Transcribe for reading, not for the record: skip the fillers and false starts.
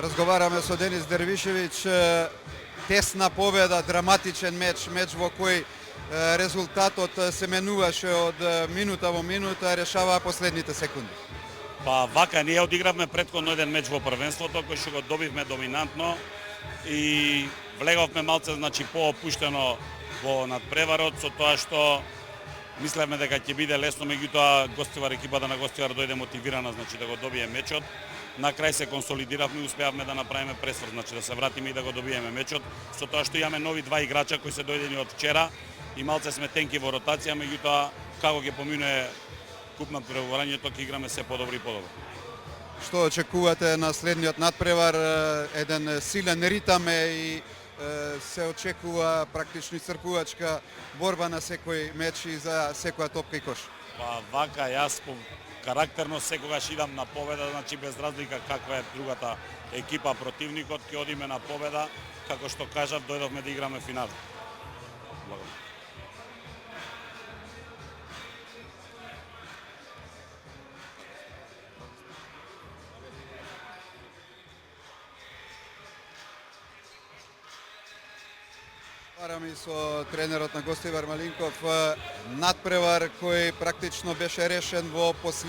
Разговараме со Денис Дервишевиќ, тесна победа, драматичен меч во кој резултатот се менуваше од минута во минута, решаваа последните секунди. Па вака, ние одигравме претходно еден меч во првенството, кој што го добивме доминантно и влеговме малце, значи, поопуштено во надпреварот, со тоа што мислевме дека ќе биде лесно, меѓутоа гостивар екипата на гостивар дојде мотивирана, значи да го добие мечот. На крај се консолидиравме и успеавме да направиме пресврт, значи да се вратиме и да го добиеме мечот, со тоа што имаме нови два играча кои се дојдени од вчера и малце сме тенки во ротација, меѓутоа како ќе помине куп надпреварањето, ќе играме се подобро и подобро. Што очекувате на следниот надпревар? Еден силен ритам и се очекува практично исцрпувачка борба на секој меч и за секоја топка и кош. Па вака, јас по карактерно секогаш идам на победа, значи без разлика каква е другата екипа, противникот, ќе одиме на победа, како што кажав, дојдовме да играме финал. Благодарам. Барам и со тренерот на Гостивар Малинков, надпревар кој практично беше решен во последните